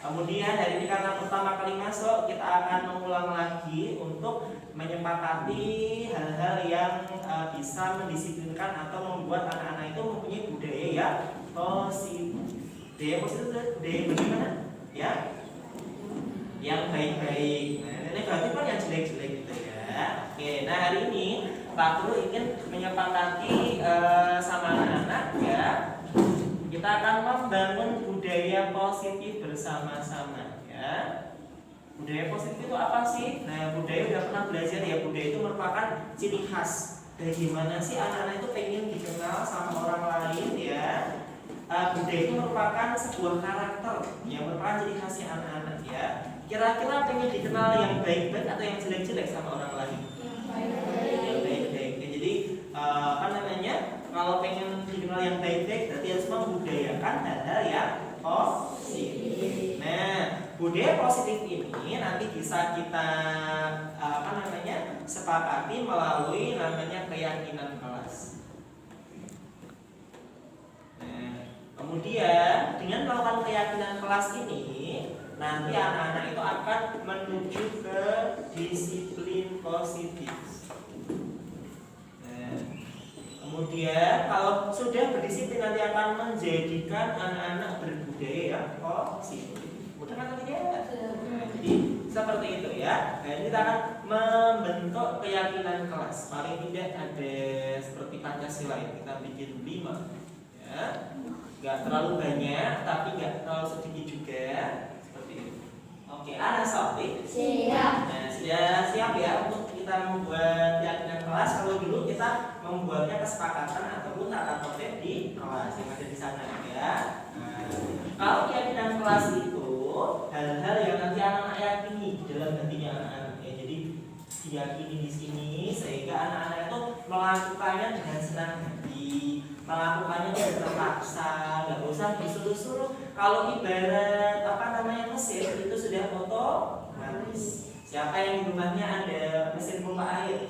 Kemudian hari ini karena pertama kali masuk, kita akan mengulang lagi untuk menyepakati hal-hal yang bisa mendisiplinkan atau membuat anak-anak itu mempunyai budaya yang positif. Budaya positif itu budaya bagaimana? Ya, yang baik-baik. Nah, negatif kan yang jelek-jelek gitu ya. Oke, nah hari ini Pak Guru ingin menyepakati sama anak-anak ya. Kita akan membangun budaya positif bersama-sama ya. Budaya positif itu apa sih? Nah, budaya udah pernah belajar ya. Budaya itu merupakan ciri khas. Bagaimana sih anak-anak itu pengen dikenal sama orang lain ya. Budaya itu merupakan sebuah karakter yang merupakan ciri khasnya anak-anak ya. Kira-kira pengen dikenal yang baik-baik atau yang jelek-jelek sama orang lain? Yang baik-baik. Ya, jadi apa namanya? Kalau pengen dikenal yang baik-baik berarti harus membudayakan hal-hal yang positif. Nah, budaya positif ini nanti bisa kita apa namanya? Sepakati melalui namanya keyakinan kelas. Nah, kemudian dengan melakukan keyakinan kelas ini nanti anak-anak itu akan menuju ke disiplin positif. Kemudian kalau sudah berdisiplin nanti akan menjadikan anak-anak berbudaya yang positif. Mudah atau tidak? Nah, jadi seperti itu ya. Nah, kita akan membentuk keyakinan kelas. Paling tidak ada seperti Pancasila ini kita bikin 5 ya. Gak terlalu banyak tapi gak terlalu sedikit juga. Seperti itu. Oke, ada soal? Siap. Nah, sudah siap ya untuk kita membuat keyakinan kelas. Kalau dulu kita membuatnya kesepakatan ataupun tata tertib di kelas yang ada di sana ya. Nah, kalau keyakinan kelas itu hal-hal yang nanti anak-anak yakini dalam hatinya anak-anak ya. Jadi diyakini di sini sehingga anak-anak itu melakukannya dengan senang hati, melakukannya tidak terpaksa, nggak usah disuruh-suruh. Kalau ibarat apa namanya mesin itu sudah otomatis. Siapa yang di rumahnya ada mesin pompa air?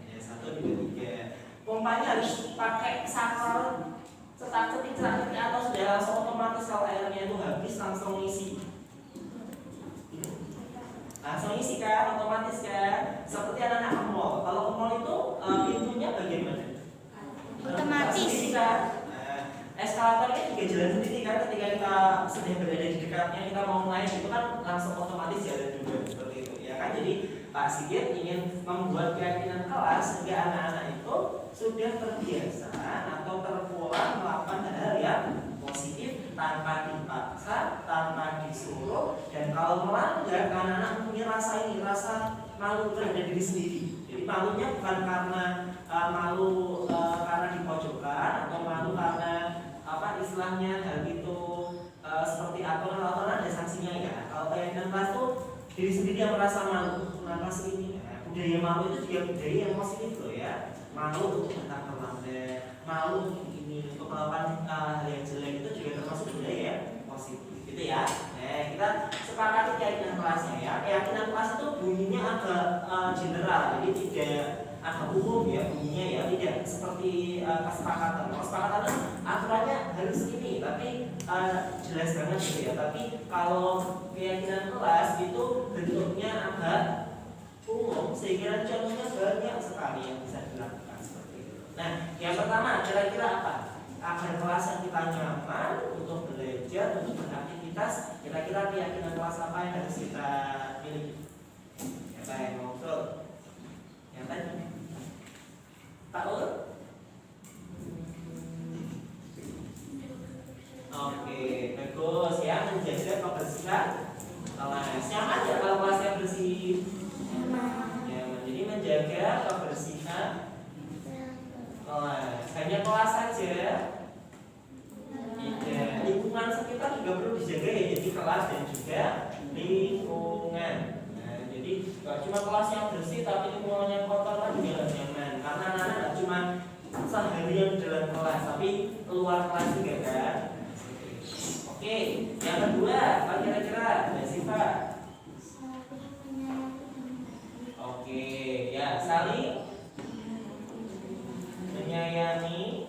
Ya, 1, 2, 3. Pompanya harus pakai saklar cetak-cetik atau sudah langsung otomatis kalau airnya itu habis langsung isi. Langsung isi kan, otomatis kan. Seperti anak-anak ke mall. Kalau ke mall itu pintunya bagaimana? Otomatis kan? Eskalatornya juga jalan sendiri kan. Ketika kita sedang berada di dekatnya, kita mau naik itu kan langsung otomatis jalan juga seperti itu ya kan. Jadi Pak Sigit ingin membuat keyakinan kelas sehingga anak-anak itu sudah terbiasa atau terpola melakukan hal yang positif tanpa dipaksa, tanpa disuruh. Dan kalau melanggar, anak-anak mempunyai rasa malu terhadap diri sendiri. Jadi malunya bukan karena malu karena dipojokkan atau malu karena apa istilahnya hal itu seperti aturan-aturan ada sanksinya ya. Kalau keyakinan kelas tuh diri sendiri yang merasa malu. Kenapa sih ini? Budaya malu itu juga budaya yang positif loh ya. Malu untuk datang terlambat, malu untuk ini, untuk melakukan hal yang jelek itu juga termasuk budaya yang positif gitu ya. Kita sepakati keyakinan kelasnya ya. Keyakinan kelas itu bunyinya agak general, jadi tidak agak umum ya bunyinya ya, tidak seperti kesepakatan. Kesepakatan aturannya harus ini, tapi jelas banget gitu ya. Tapi kalau keyakinan kelas itu bentuknya agak umum sehingga contohnya banyak sekali yang bisa dilakukan seperti itu. Nah, yang pertama kira-kira apa? Agar kelas yang kita nyaman untuk belajar, untuk beraktivitas, kira-kira keyakinan kelas apa yang harus kita miliki? Siapa yang ngobrol? Yang tadi? Pak Ul? Oke, bagus ya, menjaga kebersihan kelas. Nyaman ya kalau kelasnya bersih? Nyaman. Jadi menjaga kebersihan kelas. Hanya kelas saja? Tidak. Lingkungan sekitar juga perlu dijaga ya. Jadi kelas dan juga lingkungan. Nah, jadi gak cuma kelas yang bersih tapi lingkungannya kotor kan juga gak nyaman. Karena anak-anak cuma seharian dalam kelas tapi keluar kelas juga kan. Oke, yang kedua, apa kira-kira? Ya, Siva. Oke, ya saling menyayangi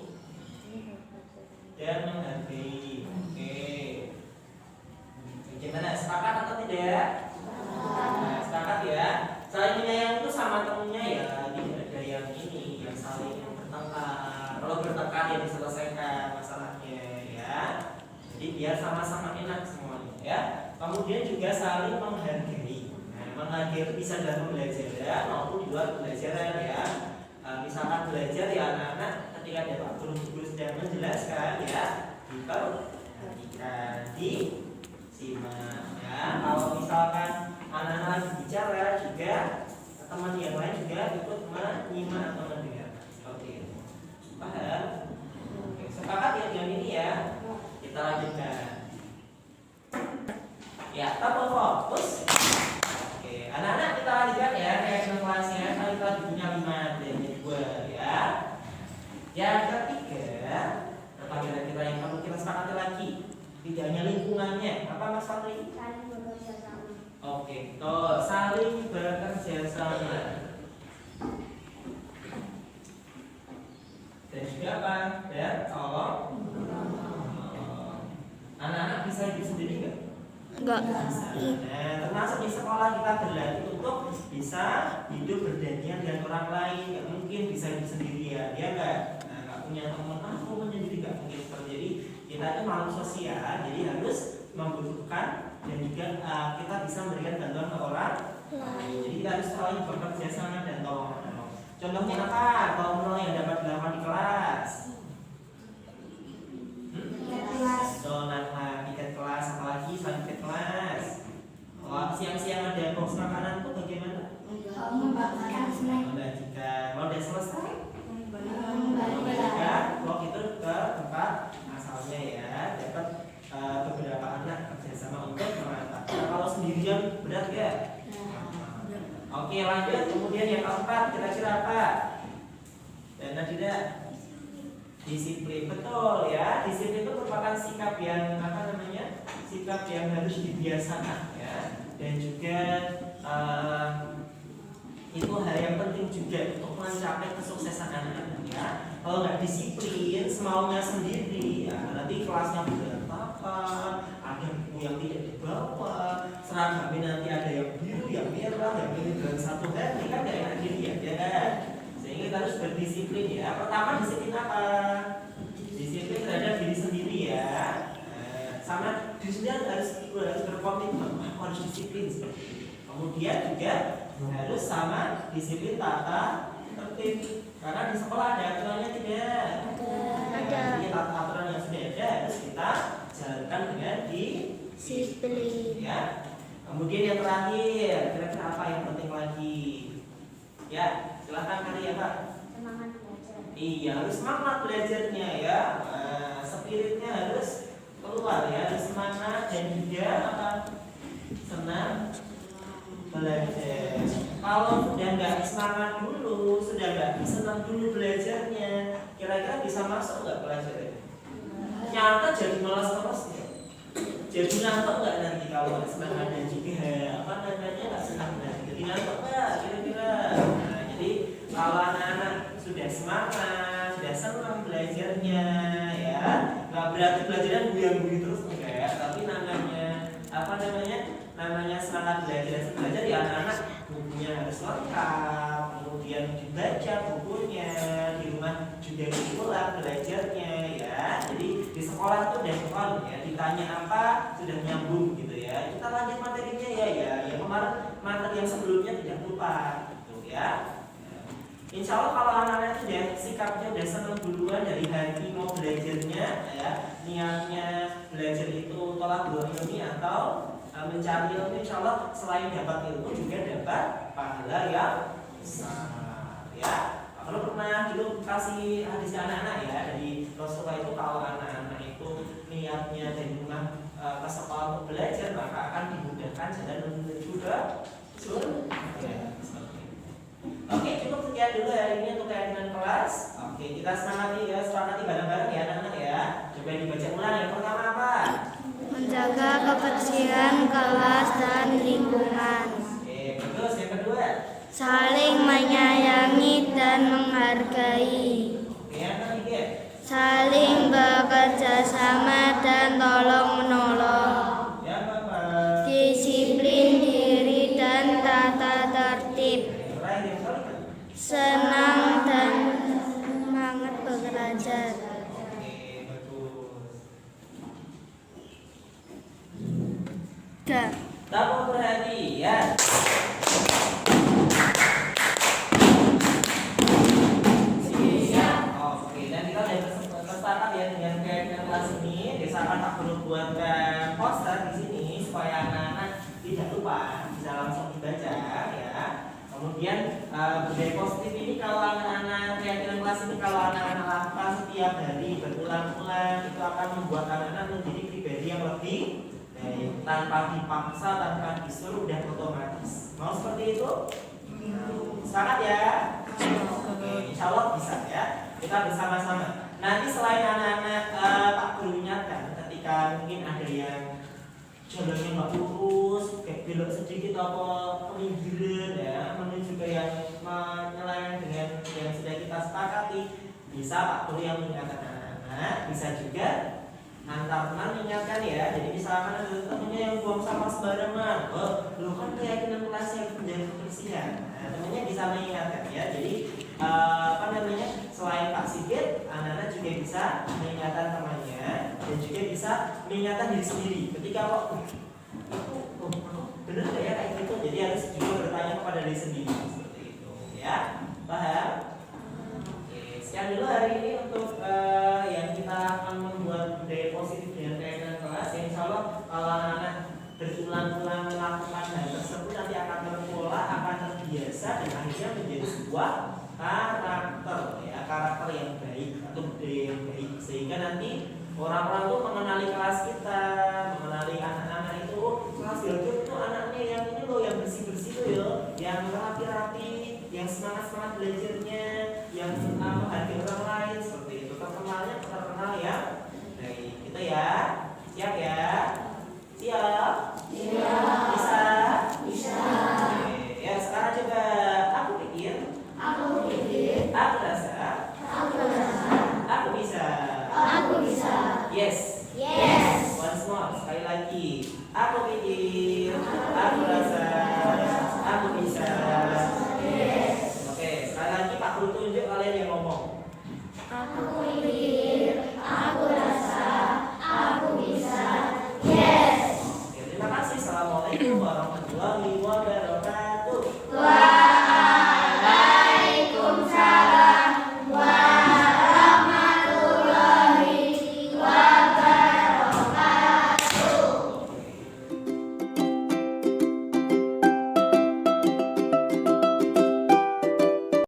dan menghargai. Oke, ya diselesaikan masalahnya ya. Jadi biar sama-sama enak semuanya ya. Kemudian juga saling menghargai. Nah, menghargai itu bisa dalam pembelajaran maupun di luar pembelajaran ya. Misalkan belajar ya anak-anak ketika ada Pak Guru sedang menjelaskan ya, diperhatikan, disimak ya. Kalau misalkan anak-anak lagi bicara juga teman yang lain juga ikut menyimak atau mendengar seperti itu. Paham? Oke, sepakat ya dengan ini ya. Kita lanjutkan. Ya, tetap fokus. Oke, anak-anak kita lanjutkan ya reaction kelasnya. Kali kita punya 5 dan 2 ya. Yang ketiga, apa kira-kira yang perlu kita sepakati lagi? Tidak hanya lingkungannya, apa Mas Fadli? Saling bekerja sama. Oke, tuh saling bekerja sama. Dan juga apa? Dan tolong. Anak-anak bisa hidup sendiri nggak? Enggak. Bisa. Nah, termasuk di sekolah kita berlatih untuk bisa hidup berdampingan dengan orang lain. Nggak mungkin bisa hidup sendirian, ya nggak? Nah, nggak punya teman, aku menyendiri nggak mungkin seperti. Jadi kita itu makhluk sosial, jadi harus membutuhkan dan juga kita bisa memberikan bantuan ke orang lain. Jadi kita harus saling bekerja sama dan tolong menolong. Contohnya apa? Tolong menolong yang dapat dilakukan di kelas. Tiket kelas, apalagi selain tiket kelas. Kalau siang-siang ada box makanan tuh bagaimana? Membagikan snack. Membagikan. Kalau udah selesai, Membagikan. blok itu ke tempat asalnya ya. Dapat beberapa anak kerjasama untuk meratakan. Kalau sendirian berat ya? Oke, lanjut. Kemudian yang keempat kira-kira apa? Dan tidak disiplin, betul ya. Disiplin itu merupakan sikap yang apa namanya? Sikap yang harus dibiasakan ya. Dan juga itu hal yang penting juga untuk mencapai kesuksesan anak-anak ya. Kalau nggak disiplin, semaunya sendiri, ya nanti kelasnya berantakan, ada buku yang tidak dibawa, seragamnya nanti ada yang biru, yang merah, yang ini dalam satu hari kan nggak enak dilihat ya kan. Sehingga kita harus berdisiplin ya. Pertama disiplin apa? Disiplin terhadap diri sendiri ya. Sama diri sendiri harus berkomitmen, aku harus disiplin seperti itu. Kemudian juga harus sama disiplin tata tertib. Karena di sekolah ada aturannya tidak? Ada. Jadi tata aturan yang sudah ada harus kita jalankan dengan disiplin ya. Kemudian yang terakhir, kira-kira apa yang penting lagi? Ya, silakan kali ya Pak. Semangat belajar. Iya, harus semangat belajarnya ya. Spiritnya harus keluar ya, harus semangat dan juga apa? Senang belajar. Kalau sudah nggak semangat dulu, sudah nggak senang dulu belajarnya, kira-kira bisa masuk nggak pelajarannya? Nyata jadi malas terus ya. Jadi ngantuk nggak nanti kalau nggak semangat dan juga apa namanya nggak senang belajar? Jadi ngantuk nggak kira-kira? Nah, jadi kalau anak-anak sudah semangat, sudah senang belajarnya, ya nggak berarti belajarnya buyang-buyang terus enggak, tapi namanya semangat belajar ya anak-anak bukunya harus lengkap, kemudian dibaca bukunya, di rumah juga diulang belajarnya ya. Jadi di sekolah itu udah sekolah ya, ditanya apa sudah nyambung gitu ya. Kita lanjut materinya ya kemarin materi yang sebelumnya tidak lupa gitu ya. Insya Allah kalau anak-anak itu ya sikapnya udah senang duluan dari hati mau belajarnya ya, niatnya belajar itu tolak ilmi atau mencari ilmu, insya Allah selain dapat ilmu juga dapat pahala yang besar ya. Kalau pernah dulu kasih hadis anak-anak ya dari Rasulullah itu, kalau anak-anak itu niatnya dari rumah ke sekolah untuk belajar maka akan dimudahkan jalan menuju ke surga. Oke, cukup sekian dulu hari ini untuk keyakinan kelas. Oke, kita sepakati bareng-bareng ya anak-anak ya. Coba dibaca ulang. Yang pertama apa? Menjaga kebersihan kelas dan lingkungan. Oke, bagus. Yang kedua? Saling menyayangi dan menghargai. Oke, yang ketiga? Saling bekerja sama dan tolong menolong. Yang keempat? Disiplin diri dan tata tertib. Yang terakhir, yang kelima? Senang dan semangat belajar. membuatkan poster di sini supaya anak-anak tidak lupa, bisa langsung dibaca ya. Kemudian budaya positif ini kalau anak-anak keyakinan kelas ini kalau anak-anak lakukan setiap hari berulang-ulang itu akan membuat anak-anak menjadi pribadi yang lebih baik tanpa dipaksa, tanpa disuruh dan otomatis. Mau seperti itu? Semangat ya. Oke, insya Allah bisa ya. Kita bersama-sama. Nanti selain anak-anak Pak Guru ingatkan ketika mungkin ada yang jalannya nggak lurus, kayak belok sedikit apa keminggiran ya, menuju ke yang menyeleweng dengan yang sudah kita sepakati, bisa Pak Guru yang mengingatkan anak-anak, bisa juga antar teman mengingatkan ya. Jadi misalkan ada temennya yang buang sampah sembarangan, lu kan keyakinan kelasnya menjaga kebersihan, nah, temennya bisa mengingatkan ya. Jadi selain Pak Sigit, anak-anak juga bisa mengingatkan temannya dan juga bisa mengingatkan diri sendiri ketika kok itu bener nggak ya kayak gitu. Jadi harus juga bertanya kepada diri sendiri seperti itu ya. Paham? Oke, sekian dulu hari ini untuk yang kita akan membuat budaya positif dengan keyakinan kelas. Yang insya Allah kalau anak-anak berulang-ulang melakukan hal tersebut nanti akan terpola, akan terbiasa dan akhirnya menjadi sebuah karakter ya, karakter yang baik atau budaya yang baik, sehingga nanti orang-orang tuh mengenali kelas kita, mengenali anak-anak itu, kelas Gilgit itu anaknya yang ini loh, yang bersih-bersih tuh ya, yang rapi-rapi, yang semangat-semangat belajarnya, yang menghargai orang lain seperti itu. Terkenal ya baik. Kita ya siap ya.